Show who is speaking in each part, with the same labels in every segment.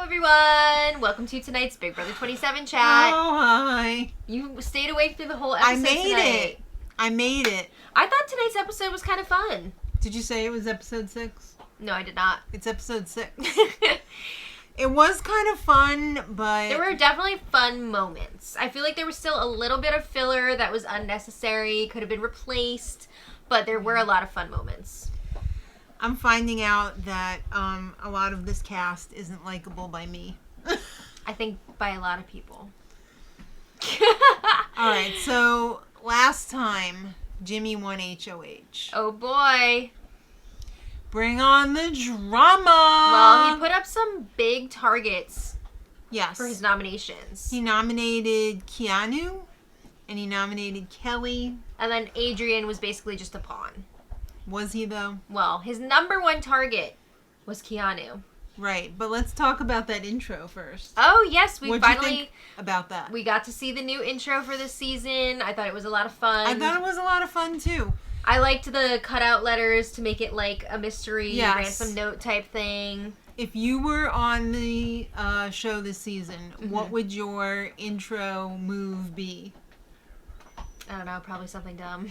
Speaker 1: everyone! Welcome to tonight's Big Brother 27 chat.
Speaker 2: Oh, hi.
Speaker 1: You stayed awake through the whole episode tonight.
Speaker 2: I made it.
Speaker 1: I thought tonight's episode was kind of fun.
Speaker 2: Did you say it was episode 6?
Speaker 1: No, I did not.
Speaker 2: It's episode 6. It was kind of fun, but...
Speaker 1: There were definitely fun moments. I feel like there was still a little bit of filler that was unnecessary, could have been replaced, but there were a lot of fun moments.
Speaker 2: I'm finding out that a lot of this cast isn't likable by me.
Speaker 1: I think by a lot of people.
Speaker 2: Alright, so last time, Jimmy won HOH.
Speaker 1: Oh boy.
Speaker 2: Bring on the drama!
Speaker 1: Well, he put up some big targets
Speaker 2: yes.
Speaker 1: for his nominations.
Speaker 2: He nominated Keanu, and he nominated Kelly.
Speaker 1: And then Adrien was basically just a pawn.
Speaker 2: Was he, though?
Speaker 1: Well, his number one target was Keanu.
Speaker 2: Right, but let's talk about that intro first.
Speaker 1: Oh, yes, we
Speaker 2: What'd
Speaker 1: finally...
Speaker 2: you think about that?
Speaker 1: We got to see the new intro for this season. I thought it was a lot of fun.
Speaker 2: I thought it was a lot of fun, too.
Speaker 1: I liked the cutout letters to make it like a mystery ransom note type thing.
Speaker 2: If you were on the show this season, what would your intro move be?
Speaker 1: I don't know, probably something dumb.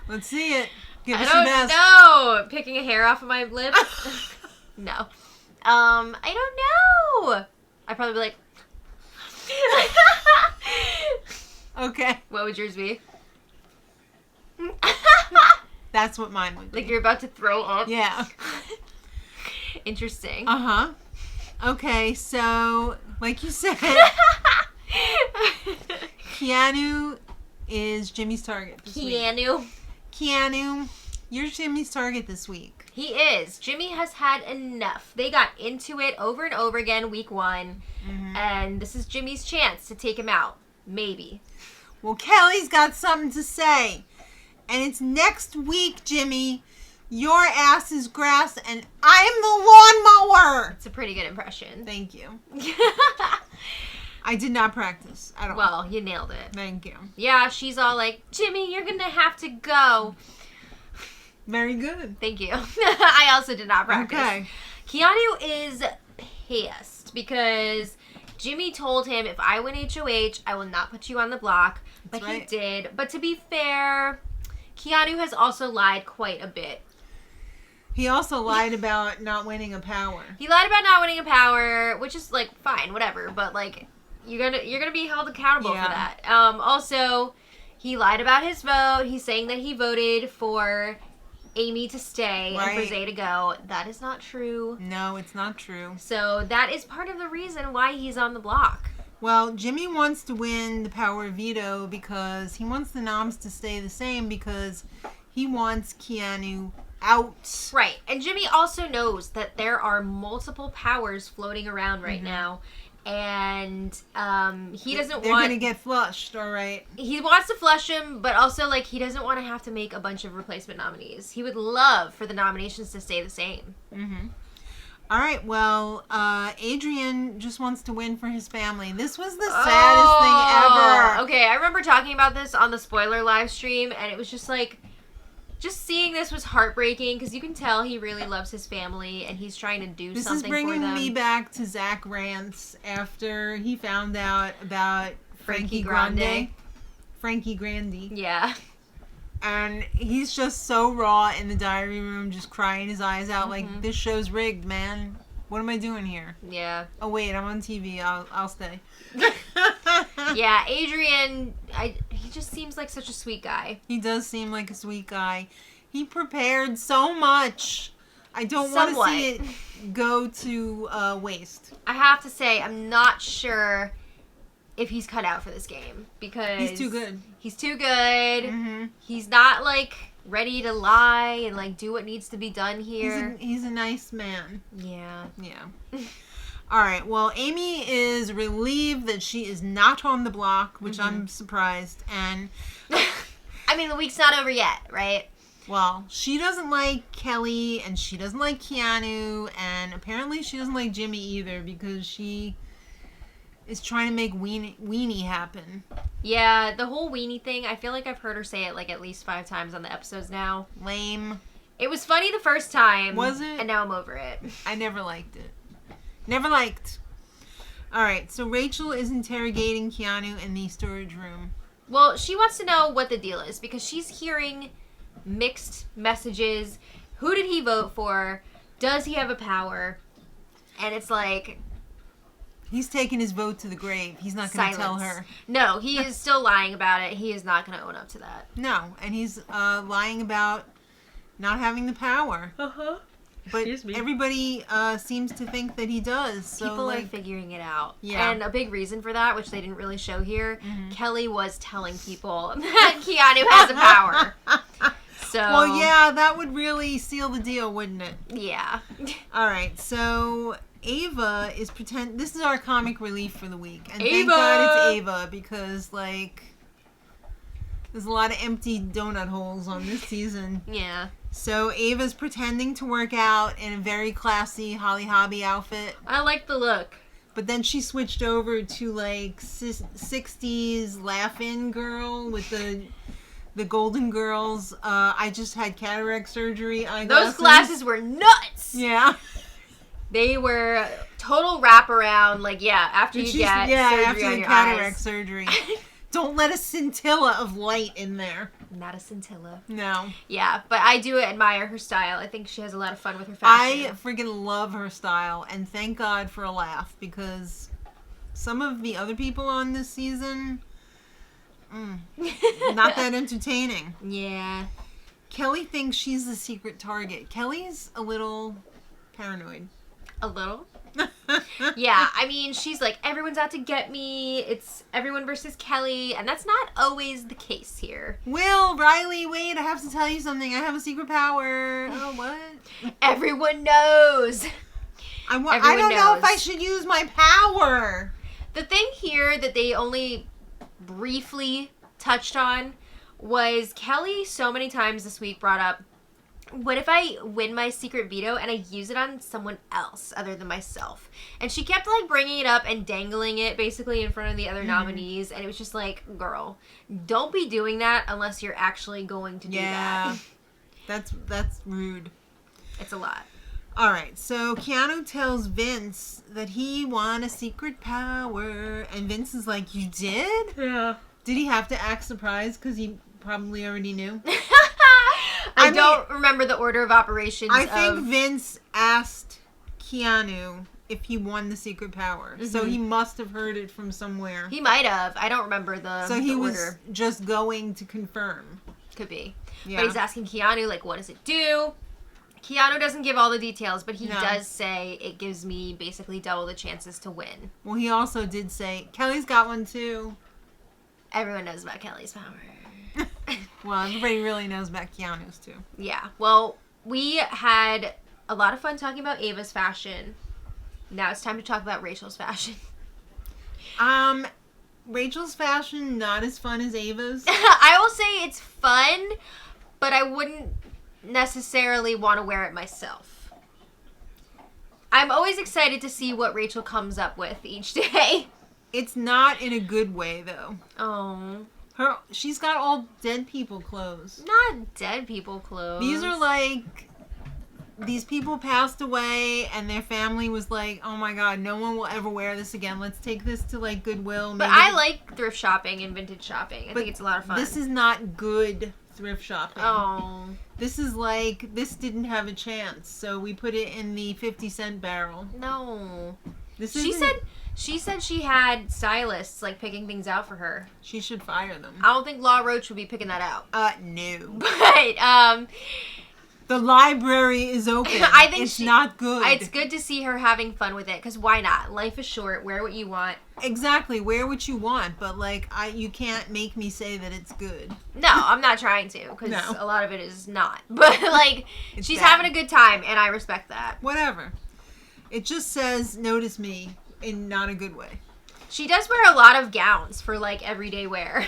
Speaker 2: Let's see it. Give us
Speaker 1: your
Speaker 2: best.
Speaker 1: I don't know. Picking a hair off of my lip? No. I don't know. I'd probably be like...
Speaker 2: Okay.
Speaker 1: What would yours be?
Speaker 2: That's what mine would be.
Speaker 1: Like you're about to throw up?
Speaker 2: Yeah.
Speaker 1: Interesting.
Speaker 2: Uh-huh. Okay, so, like you said, Keanu is Jimmy's target this week. Keanu, you're Jimmy's target this week.
Speaker 1: He is. Jimmy has had enough. They got into it over and over again week 1, and this is Jimmy's chance to take him out. Maybe.
Speaker 2: Well, Kelly's got something to say. And it's next week, Jimmy. Your ass is grass and I am the lawnmower.
Speaker 1: It's a pretty good impression.
Speaker 2: Thank you. I did not practice at all.
Speaker 1: Well, you nailed it.
Speaker 2: Thank you.
Speaker 1: Yeah, she's all like, Jimmy, you're going to have to go.
Speaker 2: Very good.
Speaker 1: Thank you. I also did not practice.
Speaker 2: Okay.
Speaker 1: Keanu is pissed because Jimmy told him, if I win HOH, I will not put you on the block. But he did. But to be fair... Keanu has also lied quite a bit.
Speaker 2: He also lied about not winning a power.
Speaker 1: He lied about not winning a power, which is like fine, whatever. But like, you're gonna be held accountable for that. Also, he lied about his vote. He's saying that he voted for Amy to stay and for Zay to go. That is not true.
Speaker 2: No, it's not true.
Speaker 1: So that is part of the reason why he's on the block.
Speaker 2: Well, Jimmy wants to win the power veto because he wants the noms to stay the same because he wants Keanu out.
Speaker 1: Right. And Jimmy also knows that there are multiple powers floating around right now. And he doesn't want...
Speaker 2: They're going to get flushed, all right?
Speaker 1: He wants to flush him, but also, like, he doesn't want to have to make a bunch of replacement nominees. He would love for the nominations to stay the same.
Speaker 2: All right, well, Adrien just wants to win for his family. This was the saddest thing ever.
Speaker 1: Okay, I remember talking about this on the spoiler live stream, and it was just like, just seeing this was heartbreaking, because you can tell he really loves his family, and he's trying to do something for them.
Speaker 2: This is bringing me back to Zach Rants after he found out about Frankie Grande. Frankie Grande.
Speaker 1: Yeah.
Speaker 2: And he's just so raw in the diary room, just crying his eyes out like, this show's rigged, man. What am I doing here?
Speaker 1: Yeah.
Speaker 2: Oh, wait, I'm on TV. I'll stay.
Speaker 1: Yeah, Adrien, he just seems like such a sweet guy.
Speaker 2: He does seem like a sweet guy. He prepared so much. I don't want to see it go to waste.
Speaker 1: I have to say, I'm not sure if he's cut out for this game because
Speaker 2: he's too good.
Speaker 1: He's too good. He's not like ready to lie and like do what needs to be done here.
Speaker 2: He's a nice man.
Speaker 1: Yeah.
Speaker 2: All right. Well, Amy is relieved that she is not on the block, which I'm surprised. And
Speaker 1: I mean, the week's not over yet, right?
Speaker 2: Well, she doesn't like Kelly and she doesn't like Keanu, and apparently she doesn't like Jimmy either because she is trying to make weenie happen.
Speaker 1: Yeah, the whole weenie thing, I feel like I've heard her say it like at least 5 times on the episodes now.
Speaker 2: Lame.
Speaker 1: It was funny the first time.
Speaker 2: Was it?
Speaker 1: And now I'm over it.
Speaker 2: I never liked it. Never liked. All right, so Rachel is interrogating Keanu in the storage room.
Speaker 1: Well, she wants to know what the deal is because she's hearing mixed messages. Who did he vote for? Does he have a power? And it's like...
Speaker 2: He's taking his vote to the grave. He's not going to tell her.
Speaker 1: No, he is still lying about it. He is not going to own up to that.
Speaker 2: No, and he's lying about not having the power.
Speaker 1: Uh-huh.
Speaker 2: But everybody seems to think that he does. So,
Speaker 1: people are figuring it out.
Speaker 2: Yeah.
Speaker 1: And a big reason for that, which they didn't really show here, Kelly was telling people that Keanu has a power. So.
Speaker 2: Well, yeah, that would really seal the deal, wouldn't it?
Speaker 1: Yeah.
Speaker 2: All right, so Ava is this is our comic relief for the week. And
Speaker 1: Ava!
Speaker 2: Thank God it's Ava because, like, there's a lot of empty donut holes on this season.
Speaker 1: Yeah.
Speaker 2: So Ava's pretending to work out in a very classy Holly Hobby outfit.
Speaker 1: I like the look.
Speaker 2: But then she switched over to, like, 60s laugh-in girl with the Golden Girls. I just had cataract surgery eyeglasses.
Speaker 1: Those glasses were nuts!
Speaker 2: Yeah.
Speaker 1: They were total wraparound, like, after you get surgery
Speaker 2: after
Speaker 1: on
Speaker 2: the
Speaker 1: your
Speaker 2: cataract
Speaker 1: eyes.
Speaker 2: surgery. Don't let a scintilla of light in there.
Speaker 1: Not a scintilla.
Speaker 2: No.
Speaker 1: Yeah, but I do admire her style. I think she has a lot of fun with her fashion.
Speaker 2: I freaking love her style, and thank God for a laugh, because some of the other people on this season, not that entertaining.
Speaker 1: Yeah. Kelly
Speaker 2: thinks she's the secret target. Kelly's a little paranoid.
Speaker 1: A little? Yeah, I mean, she's like, everyone's out to get me. It's everyone versus Kelly, and that's not always the case here.
Speaker 2: Will, Riley, wait, I have to tell you something. I have a secret power. Oh, what?
Speaker 1: Everyone knows.
Speaker 2: I don't know if I should use my power.
Speaker 1: The thing here that they only briefly touched on was Kelly so many times this week brought up, what if I win my secret veto and I use it on someone else other than myself? And she kept, like, bringing it up and dangling it basically in front of the other nominees. And it was just like, girl, don't be doing that unless you're actually going to do that.
Speaker 2: That's rude.
Speaker 1: It's a lot.
Speaker 2: All right, so Keanu tells Vince that he won a secret power. And Vince is like, you did?
Speaker 1: Yeah.
Speaker 2: Did he have to act surprised because he probably already knew?
Speaker 1: I don't remember the order of operations.
Speaker 2: I think Vince asked Keanu if he won the secret power. Mm-hmm. So he must have heard it from somewhere.
Speaker 1: He might have. I don't remember the order.
Speaker 2: So he was just going to confirm.
Speaker 1: Could be.
Speaker 2: Yeah.
Speaker 1: But he's asking Keanu, like, what does it do? Keanu doesn't give all the details, but he does say it gives me basically double the chances to win.
Speaker 2: Well, he also did say, Kelly's got one too.
Speaker 1: Everyone knows about Kelly's power.
Speaker 2: Well, everybody really knows about Keanu's too.
Speaker 1: Yeah. Well, we had a lot of fun talking about Ava's fashion. Now it's time to talk about Rachel's fashion.
Speaker 2: Rachel's fashion, not as fun as Ava's.
Speaker 1: I will say it's fun, but I wouldn't necessarily want to wear it myself. I'm always excited to see what Rachel comes up with each day.
Speaker 2: It's not in a good way, though.
Speaker 1: Oh.
Speaker 2: She's got all dead people clothes.
Speaker 1: Not dead people clothes.
Speaker 2: These are like, these people passed away and their family was like, oh my god, no one will ever wear this again. Let's take this to, like, Goodwill.
Speaker 1: But I like thrift shopping and vintage shopping. I think it's a lot of fun.
Speaker 2: This is not good thrift shopping.
Speaker 1: Oh.
Speaker 2: This is like, this didn't have a chance, so we put it in the 50-cent barrel.
Speaker 1: No.
Speaker 2: She
Speaker 1: said she had stylists, like, picking things out for her.
Speaker 2: She should fire them.
Speaker 1: I don't think Law Roach would be picking that out.
Speaker 2: No.
Speaker 1: But,
Speaker 2: the library is open.
Speaker 1: I think
Speaker 2: it's not good.
Speaker 1: It's good to see her having fun with it, because why not? Life is short. Wear what you want.
Speaker 2: Exactly. Wear what you want, but, like, you can't make me say that it's good.
Speaker 1: No, I'm not trying to, because a lot of it is not. But, like, she's
Speaker 2: bad.
Speaker 1: having a good time, and I respect that.
Speaker 2: Whatever. It just says, notice me, in not a good way.
Speaker 1: She does wear a lot of gowns for, like, everyday wear.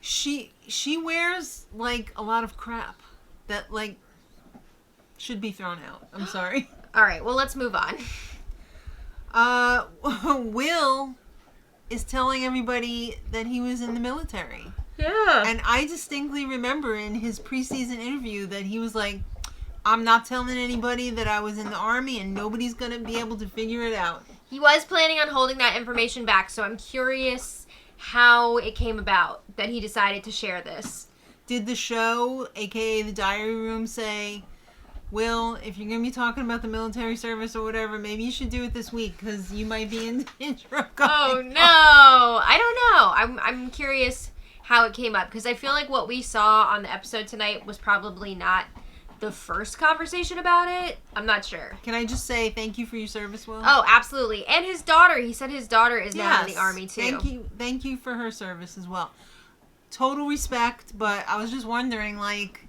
Speaker 2: She wears, like, a lot of crap that, like, should be thrown out. I'm sorry.
Speaker 1: All right, well, let's move on.
Speaker 2: Will is telling everybody that he was in the military.
Speaker 1: Yeah.
Speaker 2: And I distinctly remember in his preseason interview that he was like, I'm not telling anybody that I was in the army and nobody's going to be able to figure it out.
Speaker 1: He was planning on holding that information back, so I'm curious how it came about that he decided to share this.
Speaker 2: Did the show, aka the diary room, say, Will, if you're going to be talking about the military service or whatever, maybe you should do it this week because you might be in intro.
Speaker 1: Oh, no. I don't know. I'm curious how it came up because I feel like what we saw on the episode tonight was probably not the first conversation about it. I'm not sure.
Speaker 2: Can I just say thank you for your service, Will?
Speaker 1: Oh, absolutely. And his daughter. He said his daughter is now in the Army, too.
Speaker 2: Thank you for her service as well. Total respect, but I was just wondering, like,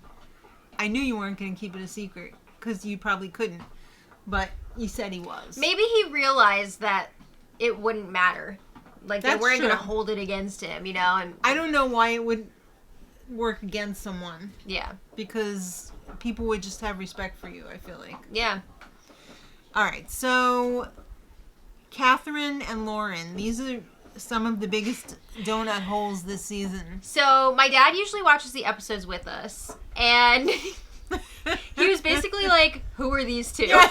Speaker 2: I knew you weren't going to keep it a secret because you probably couldn't, but you said he was.
Speaker 1: Maybe he realized that it wouldn't matter. Like, they weren't going to hold it against him, you know? And
Speaker 2: I don't know why it would work against someone.
Speaker 1: Yeah.
Speaker 2: Because people would just have respect for you, I feel like.
Speaker 1: Yeah.
Speaker 2: All right, so Catherine and Lauren, these are some of the biggest donut holes this season.
Speaker 1: So my dad usually watches the episodes with us, and he was basically like, who are these two? Yeah.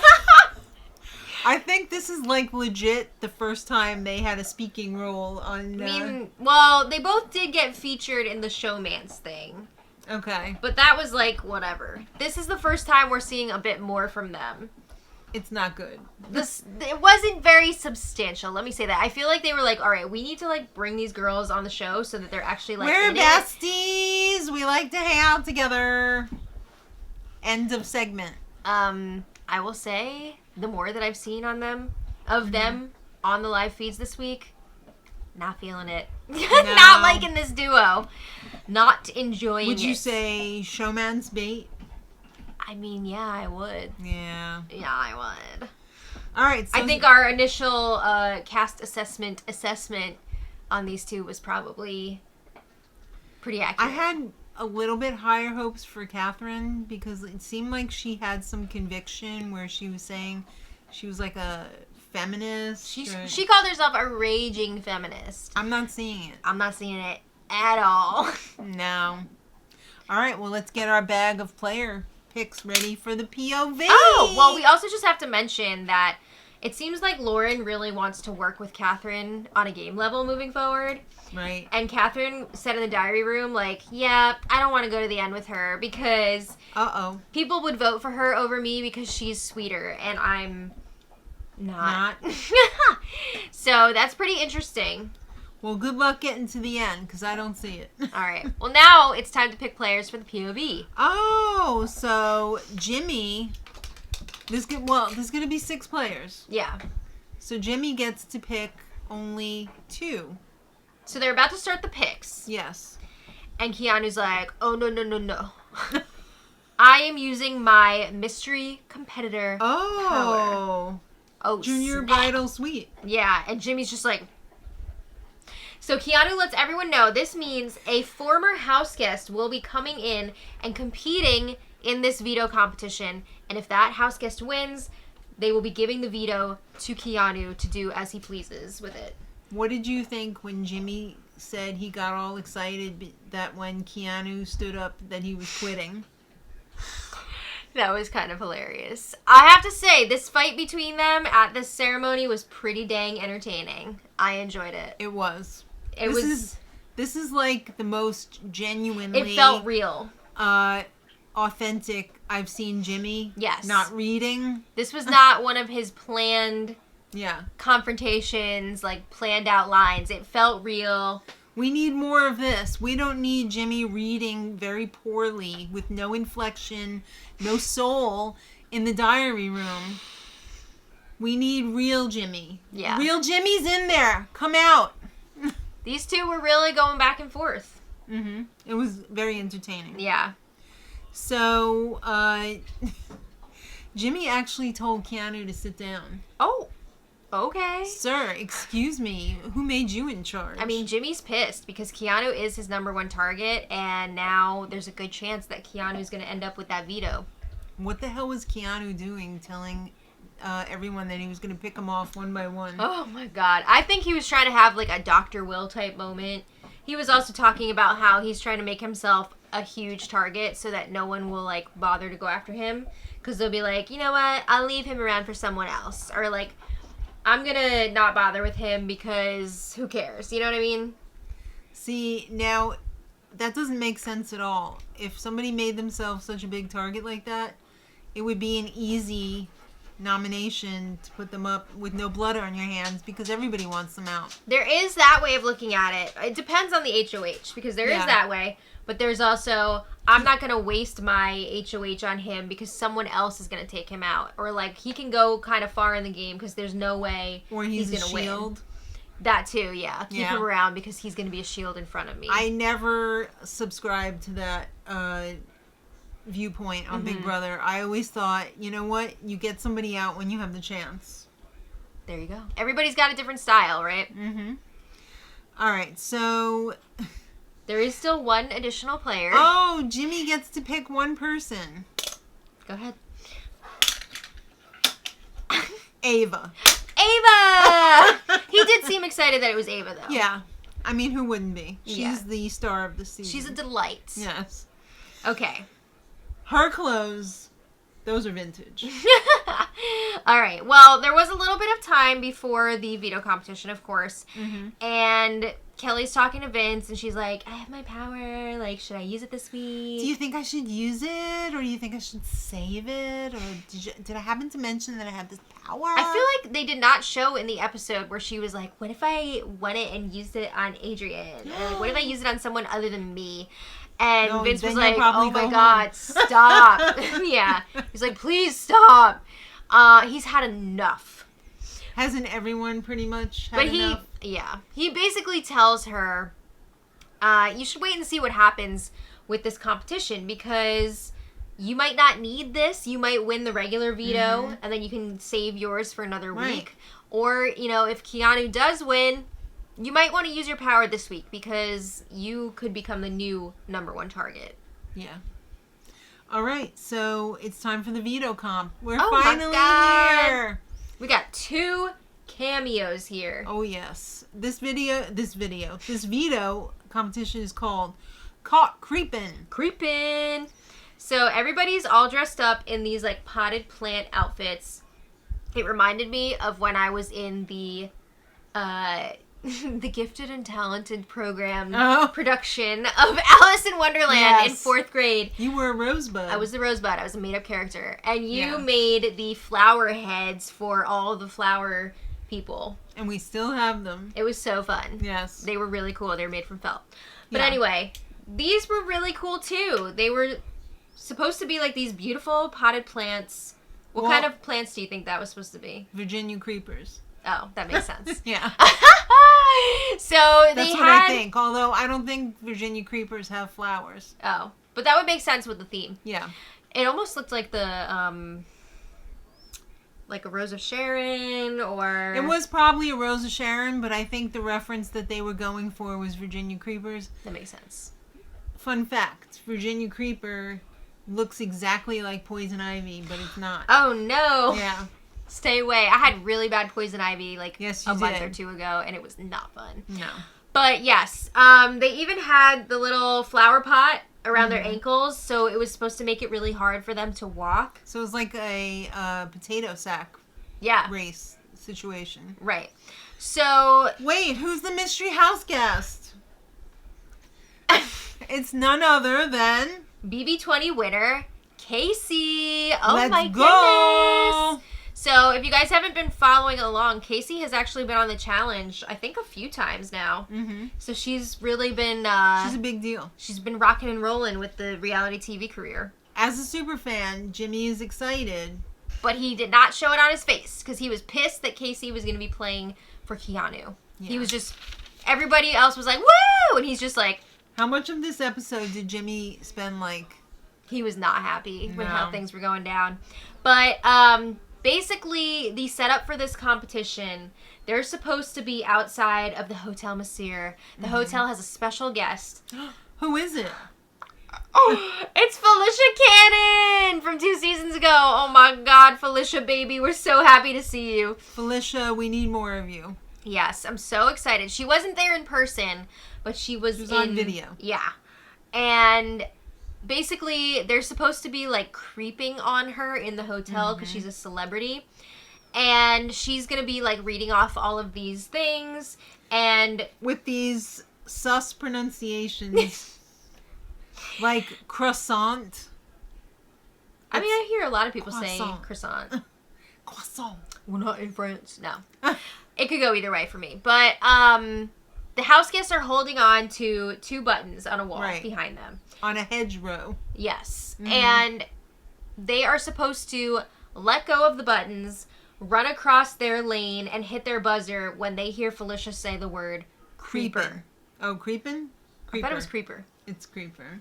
Speaker 2: I think this is like legit the first time they had a speaking role on...
Speaker 1: I mean, well, they both did get featured in the Showmance thing.
Speaker 2: Okay.
Speaker 1: But that was like, whatever. This is the first time we're seeing a bit more from them.
Speaker 2: It's not good.
Speaker 1: It wasn't very substantial. Let me say that. I feel like they were like, all right, we need to like bring these girls on the show so that they're actually like
Speaker 2: we're
Speaker 1: in
Speaker 2: besties. We like to hang out together. End of segment.
Speaker 1: I will say the more that I've seen on them on the live feeds this week, not feeling it. No. Not liking this duo. Not enjoying it.
Speaker 2: Would you say showman's bait?
Speaker 1: I mean, yeah, I would.
Speaker 2: Yeah.
Speaker 1: Yeah, I would.
Speaker 2: All right. So
Speaker 1: I think our initial cast assessment on these two was probably pretty accurate.
Speaker 2: I had a little bit higher hopes for Catherine because it seemed like she had some conviction where she was saying she was like a feminist.
Speaker 1: She called herself a raging feminist.
Speaker 2: I'm not seeing it.
Speaker 1: I'm not seeing it at all.
Speaker 2: No. All right. Well, let's get our bag of player picks ready for the POV.
Speaker 1: Oh, well, we also just have to mention that it seems like Lauren really wants to work with Catherine on a game level moving forward.
Speaker 2: Right.
Speaker 1: And Catherine said in the diary room, like, yeah, I don't want to go to the end with her because people would vote for her over me because she's sweeter and I'm not. So that's pretty interesting.
Speaker 2: Well, good luck getting to the end, because I don't see it.
Speaker 1: All right. Well, now it's time to pick players for the POV.
Speaker 2: Oh, so Jimmy... There's going to be 6 players.
Speaker 1: Yeah.
Speaker 2: So Jimmy gets to pick only 2.
Speaker 1: So they're about to start the picks.
Speaker 2: Yes.
Speaker 1: And Keanu's like, oh, no. I am using my mystery competitor power. Oh,
Speaker 2: Junior
Speaker 1: snap.
Speaker 2: Bridal Suite.
Speaker 1: Yeah, and Jimmy's just like... So Keanu lets everyone know this means a former house guest will be coming in and competing in this veto competition. And if that house guest wins, they will be giving the veto to Keanu to do as he pleases with it.
Speaker 2: What did you think when Jimmy said he got all excited that when Keanu stood up that he was quitting?
Speaker 1: That was kind of hilarious. I have to say, this fight between them at this ceremony was pretty dang entertaining. I enjoyed it.
Speaker 2: It was. This is like the most genuinely...
Speaker 1: It felt real.
Speaker 2: Authentic I've seen Jimmy.
Speaker 1: Yes.
Speaker 2: Not reading.
Speaker 1: This was not one of his planned confrontations, like planned out lines. It felt real.
Speaker 2: We need more of this. We don't need Jimmy reading very poorly with no inflection, no soul in the diary room. We need real Jimmy.
Speaker 1: Yeah.
Speaker 2: Real Jimmy's in there. Come out.
Speaker 1: These two were really going back and forth.
Speaker 2: Mm-hmm. It was very entertaining.
Speaker 1: Yeah.
Speaker 2: So, Jimmy actually told Keanu to sit down.
Speaker 1: Oh, okay.
Speaker 2: Sir, excuse me. Who made you in charge?
Speaker 1: I mean, Jimmy's pissed because Keanu is his #1 target, and now there's a good chance that Keanu's going to end up with that veto.
Speaker 2: What the hell was Keanu doing telling everyone that he was going to pick them off one by one?
Speaker 1: Oh, my God. I think he was trying to have, like, a Dr. Will type moment. He was also talking about how he's trying to make himself a huge target so that no one will, like, bother to go after him. Because they'll be like, you know what? I'll leave him around for someone else. Or, like, I'm gonna not bother with him because who cares? You know what I mean?
Speaker 2: See, now, that doesn't make sense at all. If somebody made themselves such a big target like that, it would be an easy nomination to put them up with no blood on your hands because everybody wants them out.
Speaker 1: There is that way of looking at it. It depends on the HOH because there is that way. But there's also, I'm not going to waste my HOH on him because someone else is going to take him out. Or, like, he can go kind of far in the game because there's no way he's going to win. That too, yeah. Keep him around because he's going to be a shield in front of me.
Speaker 2: I never subscribed to that viewpoint on Big Brother. I always thought, you know what? You get somebody out when you have the chance.
Speaker 1: There you go. Everybody's got a different style, right?
Speaker 2: Mm-hmm. All right, so...
Speaker 1: There is still one additional player.
Speaker 2: Oh, Jimmy gets to pick one person.
Speaker 1: Go ahead.
Speaker 2: Ava.
Speaker 1: Ava! He did seem excited that it was Ava, though.
Speaker 2: Yeah. I mean, who wouldn't be? She's the star of the season.
Speaker 1: She's a delight.
Speaker 2: Yes.
Speaker 1: Okay.
Speaker 2: Her clothes, those are vintage.
Speaker 1: All right. Well, there was a little bit of time before the veto competition, of course. Mm-hmm. And Kelly's talking to Vince, and she's like, I have my power. Like, should I use it this week?
Speaker 2: Do you think I should use it? Or do you think I should save it? Or did I happen to mention that I have this power?
Speaker 1: I feel like they did not show in the episode where she was like, what if I won it and used it on Adrien? Or like, what if I used it on someone other than me? And Vince was like, oh my God, stop. Yeah. He's like, please stop. He's had enough.
Speaker 2: Hasn't everyone pretty much had enough?
Speaker 1: Yeah. He basically tells her, you should wait and see what happens with this competition because you might not need this. You might win the regular veto and then you can save yours for another week. Or, you know, if Keanu does win, you might want to use your power this week because you could become the new #1 target.
Speaker 2: Yeah. All right, so it's time for the veto comp. We're
Speaker 1: finally
Speaker 2: here.
Speaker 1: We got 2 cameos here.
Speaker 2: Oh yes. This veto competition is called Caught Creepin'.
Speaker 1: Creepin'. So everybody's all dressed up in these like potted plant outfits. It reminded me of when I was in the the Gifted and Talented program production of Alice in Wonderland in 4th grade.
Speaker 2: You were a rosebud.
Speaker 1: I was the rosebud. I was a made-up character. And you made the flower heads for all the flower people.
Speaker 2: And we still have them.
Speaker 1: It was so fun.
Speaker 2: Yes.
Speaker 1: They were really cool. They were made from felt. But anyway, these were really cool too. They were supposed to be like these beautiful potted plants. What kind of plants do you think that was supposed to be?
Speaker 2: Virginia creepers.
Speaker 1: Oh, that makes sense.
Speaker 2: Yeah.
Speaker 1: So
Speaker 2: That's what I think. Although I don't think Virginia creepers have flowers.
Speaker 1: Oh, but that would make sense with the theme.
Speaker 2: Yeah.
Speaker 1: It almost looked like the like a Rose of Sharon or...
Speaker 2: It was probably a Rose of Sharon, but I think the reference that they were going for was Virginia creepers.
Speaker 1: That makes sense.
Speaker 2: Fun fact, Virginia creeper looks exactly like poison ivy, but it's not.
Speaker 1: Oh no.
Speaker 2: Yeah.
Speaker 1: Stay away. I had really bad poison ivy like a month or 2 ago, and it was not fun.
Speaker 2: No.
Speaker 1: But yes, they even had the little flower pot around their ankles, so it was supposed to make it really hard for them to walk.
Speaker 2: So it was like a potato sack race situation.
Speaker 1: Right. So...
Speaker 2: Wait, who's the mystery house guest? It's none other than...
Speaker 1: BB20 winner, Casey. Oh,
Speaker 2: Let's
Speaker 1: my
Speaker 2: go.
Speaker 1: Goodness. So, if you guys haven't been following along, Casey has actually been on the challenge, I think, a few times now. Mm-hmm. So, she's really been...
Speaker 2: she's a big deal.
Speaker 1: She's been rocking and rolling with the reality TV career.
Speaker 2: As a super fan, Jimmy is excited.
Speaker 1: But he did not show it on his face, because he was pissed that Casey was going to be playing for Keanu. Yeah. He was just... Everybody else was like, woo! And he's just like...
Speaker 2: How much of this episode did Jimmy spend, like...
Speaker 1: He was not happy with how things were going down. But, basically, the setup for this competition, they're supposed to be outside of the Hotel Monsieur. The hotel has a special guest.
Speaker 2: Who is it?
Speaker 1: Oh, it's Felicia Cannon from 2 seasons ago. Oh my God, Felicia, baby. We're so happy to see you.
Speaker 2: Felicia, we need more of you.
Speaker 1: Yes, I'm so excited. She wasn't there in person, but she was
Speaker 2: on video.
Speaker 1: Yeah. And... basically, they're supposed to be, like, creeping on her in the hotel because she's a celebrity. And she's going to be, like, reading off all of these things. And...
Speaker 2: with these sus pronunciations. Like croissant.
Speaker 1: I mean, I hear a lot of people
Speaker 2: croissant.
Speaker 1: saying croissant.
Speaker 2: Croissant.
Speaker 1: We're not in France. No. It could go either way for me. But the house guests are holding on to 2 buttons on a wall behind them.
Speaker 2: On a hedgerow.
Speaker 1: Yes. Mm-hmm. And they are supposed to let go of the buttons, run across their lane, and hit their buzzer when they hear Felicia say the word creeper.
Speaker 2: Oh, creepin'? Creeper.
Speaker 1: I thought it was creeper.
Speaker 2: It's creeper.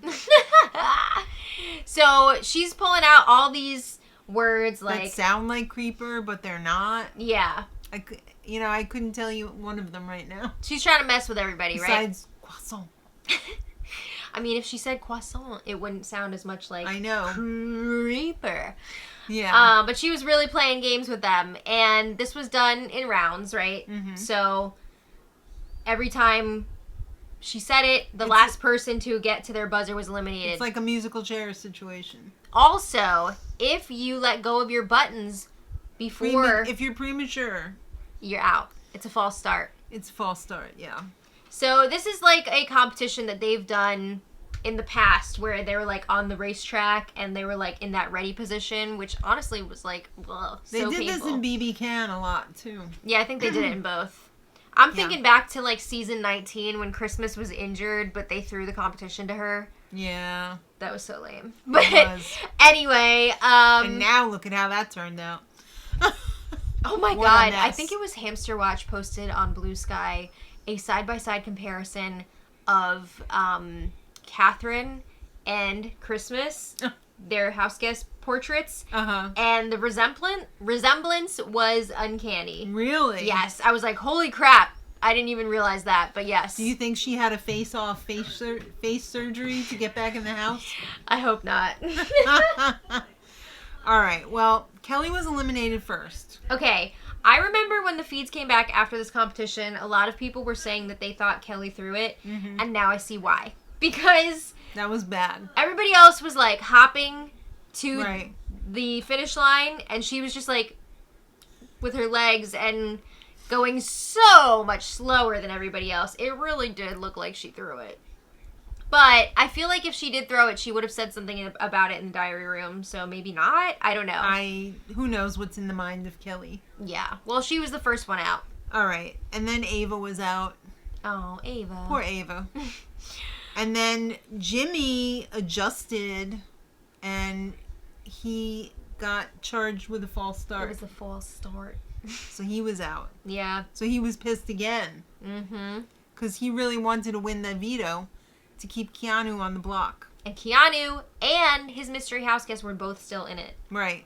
Speaker 1: So she's pulling out all these words like...
Speaker 2: that sound like creeper, but they're not.
Speaker 1: Yeah.
Speaker 2: I couldn't tell you one of them right now.
Speaker 1: She's trying to mess with everybody, right?
Speaker 2: Besides croissant.
Speaker 1: I mean, if she said croissant, it wouldn't sound as much like...
Speaker 2: I know.
Speaker 1: Creeper.
Speaker 2: Yeah.
Speaker 1: But she was really playing games with them. And this was done in rounds, right?
Speaker 2: Mm-hmm.
Speaker 1: So every time she said it, the last person to get to their buzzer was eliminated.
Speaker 2: It's like a musical chair situation.
Speaker 1: Also, if you let go of your buttons before...
Speaker 2: if you're premature...
Speaker 1: you're out. It's a false start.
Speaker 2: It's a false start, yeah.
Speaker 1: So this is like a competition that they've done in the past where they were like on the racetrack and they were like in that ready position, which honestly was like, ugh, so painful.
Speaker 2: They did this in BB Can a lot too.
Speaker 1: Yeah, I think they did it in both. I'm thinking back to like season 19 when Christmas was injured, but they threw the competition to her.
Speaker 2: Yeah.
Speaker 1: That was so lame. But anyway,
Speaker 2: and now look at how that turned out.
Speaker 1: Oh my god, I think it was Hamster Watch posted on Blue Sky a side-by-side comparison of Catherine and Christmas, their house guest portraits, and the resemblance was uncanny.
Speaker 2: Really?
Speaker 1: Yes, I was like, holy crap, I didn't even realize that, but yes.
Speaker 2: Do you think she had a face-off face surgery to get back in the house?
Speaker 1: I hope not.
Speaker 2: All right, well, Kelly was eliminated first.
Speaker 1: Okay, I remember when the feeds came back after this competition, a lot of people were saying that they thought Kelly threw it, and now I see why. Because...
Speaker 2: that was bad.
Speaker 1: Everybody else was, like, hopping to the finish line, and she was just, like, with her legs and going so much slower than everybody else. It really did look like she threw it. But I feel like if she did throw it, she would have said something about it in the diary room. So maybe not. I don't know.
Speaker 2: Who knows what's in the mind of Kelly.
Speaker 1: Yeah. Well, she was the first one out.
Speaker 2: All right. And then Ava was out.
Speaker 1: Oh, Ava.
Speaker 2: Poor Ava. And then Jimmy adjusted and he got charged with a false start.
Speaker 1: It was a false start.
Speaker 2: So he was out.
Speaker 1: Yeah.
Speaker 2: So he was pissed again.
Speaker 1: Mm-hmm.
Speaker 2: Because he really wanted to win that veto to keep Keanu on the block.
Speaker 1: And Keanu and his mystery house guests were both still in it.
Speaker 2: Right.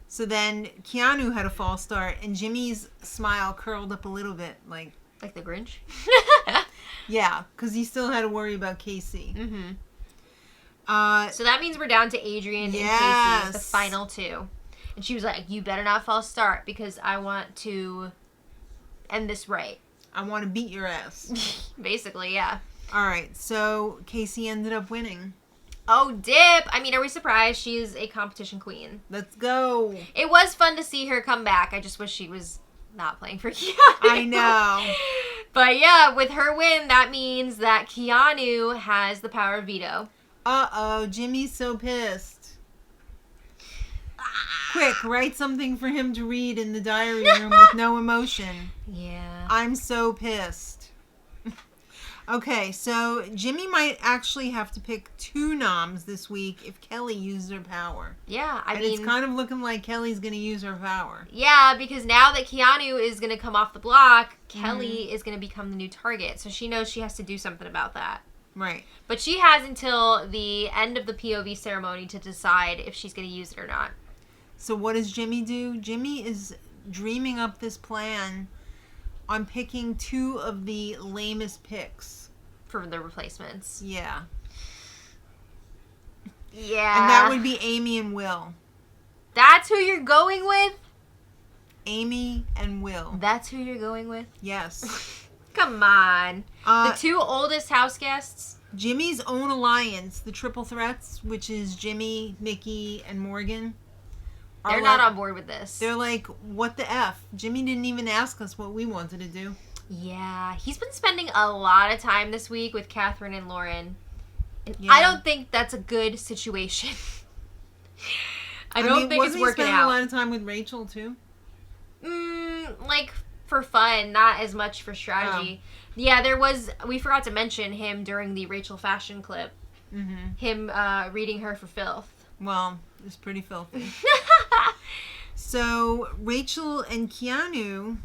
Speaker 2: So then Keanu had a false start and Jimmy's smile curled up a little bit. Like
Speaker 1: the Grinch?
Speaker 2: Yeah, because he still had to worry about Casey.
Speaker 1: Mm-hmm. So that means we're down to Adrien and Casey, the final 2. And she was like, you better not false start because I want to end this right.
Speaker 2: I want to beat your ass.
Speaker 1: Basically, yeah.
Speaker 2: All right, so Casey ended up winning.
Speaker 1: Oh, dip! I mean, are we surprised? She is a competition queen.
Speaker 2: Let's go.
Speaker 1: It was fun to see her come back. I just wish she was not playing for Keanu.
Speaker 2: I know.
Speaker 1: But yeah, with her win, that means that Keanu has the power of veto.
Speaker 2: Uh-oh, Jimmy's so pissed. Quick, write something for him to read in the diary room with no emotion.
Speaker 1: Yeah.
Speaker 2: I'm so pissed. Okay, so Jimmy might actually have to pick 2 noms this week if Kelly used her power.
Speaker 1: Yeah, I
Speaker 2: mean...
Speaker 1: and
Speaker 2: it's kind of looking like Kelly's going to use her power.
Speaker 1: Yeah, because now that Keanu is going to come off the block, Kelly is going to become the new target. So she knows she has to do something about that.
Speaker 2: Right.
Speaker 1: But she has until the end of the POV ceremony to decide if she's going to use it or not.
Speaker 2: So what does Jimmy do? Jimmy is dreaming up this plan on picking 2 of the lamest picks.
Speaker 1: For the replacements.
Speaker 2: Yeah.
Speaker 1: Yeah.
Speaker 2: And that would be Amy and Will.
Speaker 1: That's who you're going with?
Speaker 2: Amy and Will.
Speaker 1: That's who you're going with?
Speaker 2: Yes.
Speaker 1: Come on. The 2 oldest house guests?
Speaker 2: Jimmy's own alliance, the Triple Threats, which is Jimmy, Mickey, and Morgan,
Speaker 1: They're not on board with this.
Speaker 2: They're like, what the F? Jimmy didn't even ask us what we wanted to do.
Speaker 1: Yeah, he's been spending a lot of time this week with Catherine and Lauren. And
Speaker 2: Yeah.
Speaker 1: I don't think that's a good situation. I don't think it's working out.
Speaker 2: Wasn't he spending a lot of time with Rachel, too?
Speaker 1: Like, for fun, not as much for strategy. Oh. Yeah, we forgot to mention him during the Rachel fashion clip. Mm-hmm. Him reading her for filth.
Speaker 2: Well, it's pretty filthy. So, Rachel and Keanu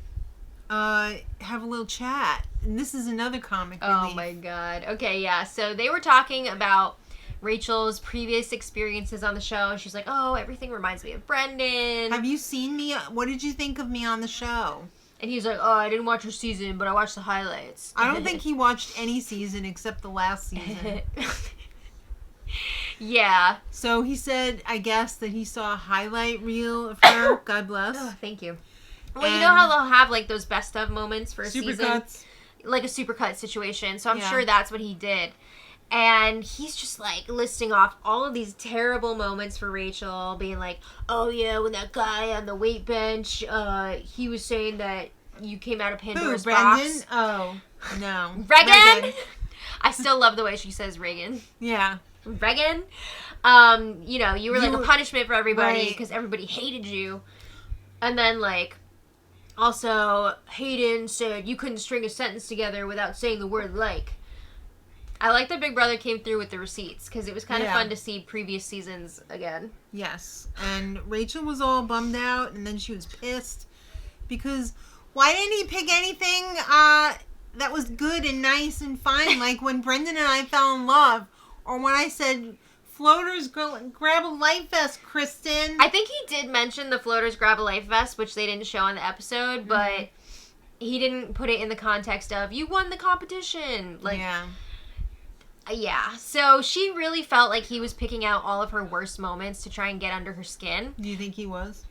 Speaker 2: have a little chat. And this is another comic relief.
Speaker 1: Oh, my God. Okay, yeah. So, they were talking about Rachel's previous experiences on the show. And she's like, oh, everything reminds me of Brendan.
Speaker 2: Have you seen me? What did you think of me on the show?
Speaker 1: And he's like, oh, I didn't watch your season, but I watched the highlights.
Speaker 2: I don't think he watched any season except the last season.
Speaker 1: Yeah.
Speaker 2: So he said, I guess, that he saw a highlight reel of her. God bless.
Speaker 1: Oh, thank you. Well, you know how they'll have, like, those best of moments for a season?
Speaker 2: Supercuts.
Speaker 1: Like a supercut situation. So I'm sure that's what he did. And he's just, like, listing off all of these terrible moments for Rachel, being like, oh, yeah, when that guy on the weight bench, he was saying that you came out of Pandora's box.
Speaker 2: Brendan? Oh, no.
Speaker 1: Reagan? I still love the way she says Reagan.
Speaker 2: Yeah.
Speaker 1: Reagan? You know, you were like a punishment for everybody because everybody hated you. And then, like, also, Hayden said you couldn't string a sentence together without saying the word like. I like that Big Brother came through with the receipts because it was kind of fun to see previous seasons again.
Speaker 2: Yes. And Rachel was all bummed out, and then she was pissed because why didn't he pick anything that was good and nice and fine, like when Brendan and I fell in love, or when I said, floaters grab a life vest, Kristen.
Speaker 1: I think he did mention the floaters grab a life vest, which they didn't show on the episode, but he didn't put it in the context of, you won the competition. Like, yeah, so she really felt like he was picking out all of her worst moments to try and get under her skin.
Speaker 2: Do you think he was?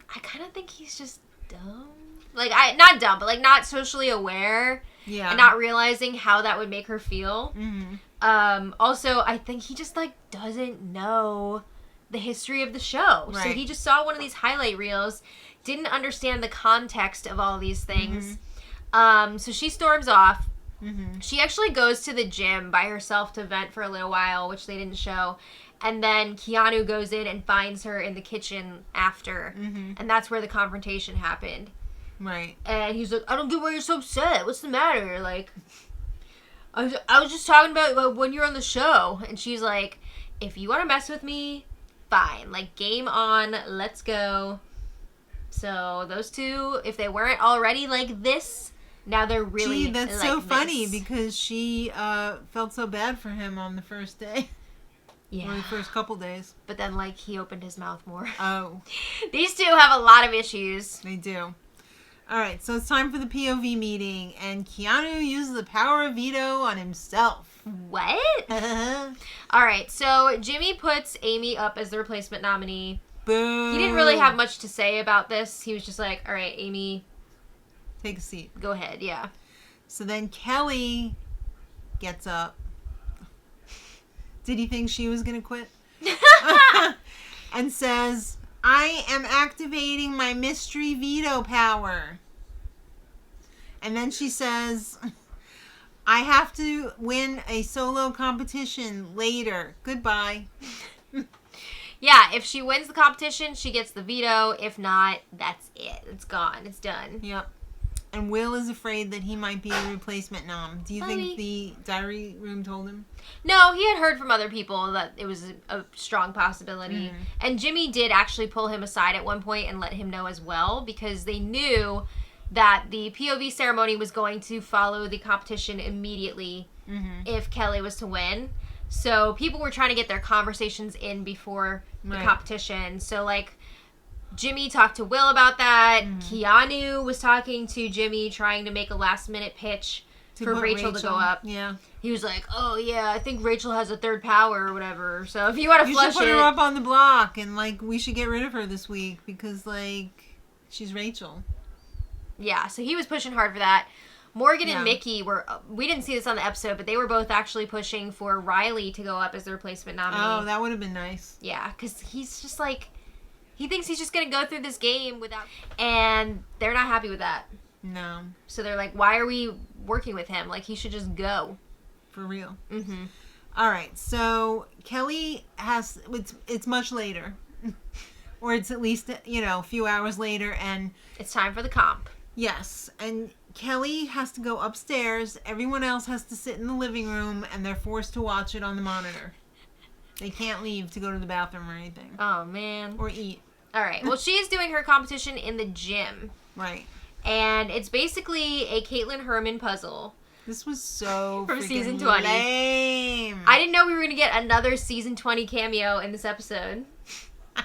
Speaker 1: I kind of think he's just dumb. Like, not dumb, but, like, not socially aware. Yeah. And not realizing how that would make her feel. Mm-hmm. Also, I think he just, like, doesn't know the history of the show. Right. So he just saw one of these highlight reels, didn't understand the context of all these things. Mm-hmm. So she storms off. Mm-hmm. She actually goes to the gym by herself to vent for a little while, which they didn't show. And then Keanu goes in and finds her in the kitchen after. Mm-hmm. And that's where the confrontation happened.
Speaker 2: Right.
Speaker 1: And he's like, I don't get why you're so upset. What's the matter? Like, I was just talking about when you're on the show. And she's like, if you want to mess with me, fine. Like, game on. Let's go. So those two, if they weren't already like this, now they're really
Speaker 2: Gee, that's
Speaker 1: like
Speaker 2: so
Speaker 1: this.
Speaker 2: funny because she felt so bad for him on the first day.
Speaker 1: Yeah.
Speaker 2: Or the first couple days.
Speaker 1: But then, like, he opened his mouth more.
Speaker 2: Oh.
Speaker 1: These two have a lot of issues.
Speaker 2: They do. All right, so it's time for the POV meeting, and Keanu uses the power of veto on himself.
Speaker 1: What? All right, so Jimmy puts Amy up as the replacement nominee.
Speaker 2: Boo.
Speaker 1: He didn't really have much to say about this. He was just like, all right, Amy.
Speaker 2: Take a seat.
Speaker 1: Go ahead, yeah.
Speaker 2: So then Kelly gets up. Did he think she was going to quit? And says, I am activating my mystery veto power. And then she says, I have to win a solo competition later. Goodbye.
Speaker 1: Yeah, if she wins the competition, she gets the veto. If not, that's it. It's gone. It's done.
Speaker 2: Yep. And Will is afraid that he might be a replacement nom. Do you think the diary room told him?
Speaker 1: No, he had heard from other people that it was a strong possibility. And Jimmy did actually pull him aside at one point and let him know as well, because they knew that the POV ceremony was going to follow the competition immediately if Kelly was to win. So people were trying to get their conversations in before the competition. So, like, Jimmy talked to Will about that. Keanu was talking to Jimmy, trying to make a last-minute pitch for Rachel to go up.
Speaker 2: Yeah.
Speaker 1: He was like, oh, yeah, I think Rachel has a third power or whatever. So if you want to flush it...
Speaker 2: You should put her up on the block, and, like, we should get rid of her this week because, like, she's Rachel.
Speaker 1: Yeah, so he was pushing hard for that. Morgan and Mickey were... We didn't see this on the episode, but they were both actually pushing for Riley to go up as the replacement nominee.
Speaker 2: Oh, that would have been nice.
Speaker 1: Yeah, because he's just, like... He thinks he's just going to go through this game without... And they're not happy with that.
Speaker 2: No.
Speaker 1: So they're like, why are we working with him? Like, he should just go.
Speaker 2: For real.
Speaker 1: Mm-hmm.
Speaker 2: All right. So Kelly has... It's much later. Or it's at least, a few hours later. And
Speaker 1: it's time for the comp.
Speaker 2: Yes. And Kelly has to go upstairs. Everyone else has to sit in the living room. And they're forced to watch it on the monitor. They can't leave to go to the bathroom or anything.
Speaker 1: Oh, man.
Speaker 2: Or eat.
Speaker 1: All right. Well, she's doing her competition in the gym.
Speaker 2: Right.
Speaker 1: And it's basically a Caitlin Herman puzzle.
Speaker 2: This was so
Speaker 1: from
Speaker 2: freaking
Speaker 1: season 20.
Speaker 2: Lame.
Speaker 1: I didn't know we were going to get another season 20 cameo in this episode.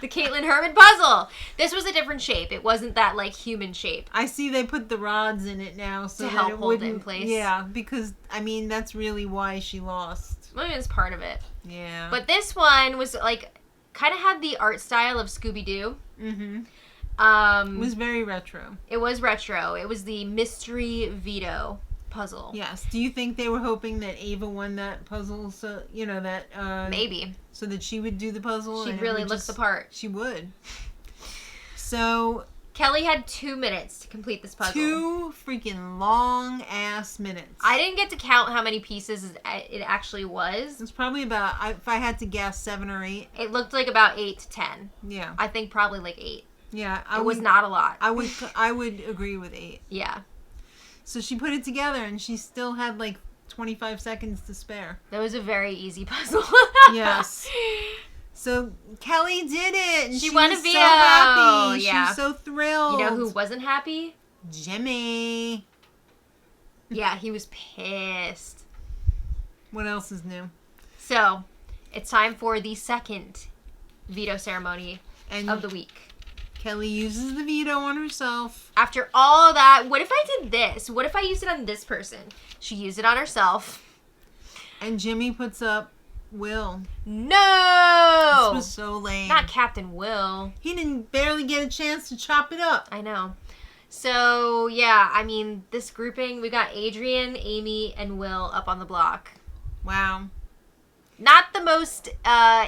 Speaker 1: The Caitlin Herman puzzle. This was a different shape. It wasn't that, like, human shape.
Speaker 2: I see they put the rods in it now so
Speaker 1: to
Speaker 2: that
Speaker 1: help
Speaker 2: it
Speaker 1: hold it
Speaker 2: wouldn't...
Speaker 1: in place.
Speaker 2: Yeah, because, that's really why she lost.
Speaker 1: I mean, it's part of it.
Speaker 2: Yeah.
Speaker 1: But this one was, like, kind of had the art style of Scooby-Doo.
Speaker 2: Mm-hmm. It was very retro.
Speaker 1: It was retro. It was the mystery veto puzzle.
Speaker 2: Yes. Do you think they were hoping that Ava won that puzzle? So, that...
Speaker 1: Maybe.
Speaker 2: So that she would do the puzzle?
Speaker 1: She'd really look the part.
Speaker 2: She would. So...
Speaker 1: Kelly had 2 minutes to complete this puzzle.
Speaker 2: 2 freaking long-ass minutes.
Speaker 1: I didn't get to count how many pieces it actually was.
Speaker 2: It's probably about, if I had to guess, 7 or 8.
Speaker 1: It looked like about 8 to 10.
Speaker 2: Yeah.
Speaker 1: I think probably like 8.
Speaker 2: Yeah.
Speaker 1: It was not a lot.
Speaker 2: I would agree with 8.
Speaker 1: Yeah.
Speaker 2: So she put it together, and she still had, like, 25 seconds to spare.
Speaker 1: That was a very easy puzzle.
Speaker 2: Yes. So Kelly did it. And
Speaker 1: she won a
Speaker 2: was
Speaker 1: veto.
Speaker 2: So happy.
Speaker 1: Yeah.
Speaker 2: She was so thrilled.
Speaker 1: You know who wasn't happy?
Speaker 2: Jimmy.
Speaker 1: Yeah, he was pissed.
Speaker 2: What else is new?
Speaker 1: So, it's time for the second veto ceremony of the week.
Speaker 2: Kelly uses the veto on herself.
Speaker 1: After all of that, what if I did this? What if I used it on this person? She used it on herself.
Speaker 2: And Jimmy puts up Will.
Speaker 1: No!
Speaker 2: This was so lame.
Speaker 1: Not Captain Will.
Speaker 2: He didn't barely get a chance to chop it up.
Speaker 1: I know. So, yeah, this grouping, we got Adrien, Amy, and Will up on the block.
Speaker 2: Wow.
Speaker 1: Not the most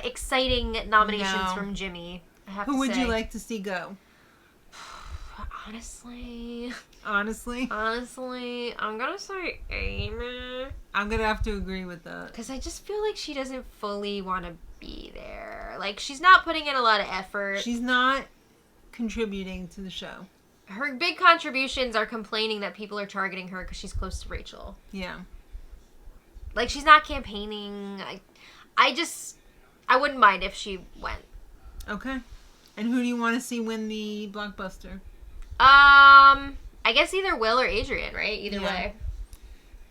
Speaker 1: exciting nominations from Jimmy, I have to say.
Speaker 2: Who would you like to see go?
Speaker 1: Honestly, I'm gonna say Amy.
Speaker 2: I'm gonna have to agree with that.
Speaker 1: Because I just feel like she doesn't fully want to be there. Like, she's not putting in a lot of effort.
Speaker 2: She's not contributing to the show.
Speaker 1: Her big contributions are complaining that people are targeting her because she's close to Rachel.
Speaker 2: Yeah.
Speaker 1: Like, she's not campaigning. I wouldn't mind if she went.
Speaker 2: Okay. And who do you want to see win the blockbuster?
Speaker 1: I guess either Will or Adrien, right? Either way.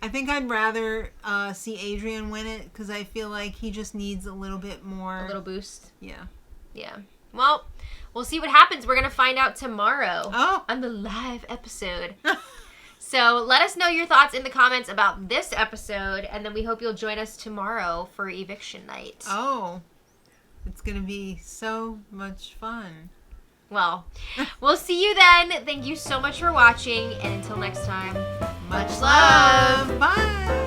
Speaker 2: I think I'd rather see Adrien win it because I feel like he just needs a little bit more.
Speaker 1: A little boost.
Speaker 2: Yeah.
Speaker 1: Yeah. Well, we'll see what happens. We're going to find out tomorrow on the live episode. So let us know your thoughts in the comments about this episode, and then we hope you'll join us tomorrow for eviction night.
Speaker 2: Oh. It's going to be so much fun.
Speaker 1: Well, we'll see you then. Thank you so much for watching, and until next time, much love.
Speaker 2: Bye.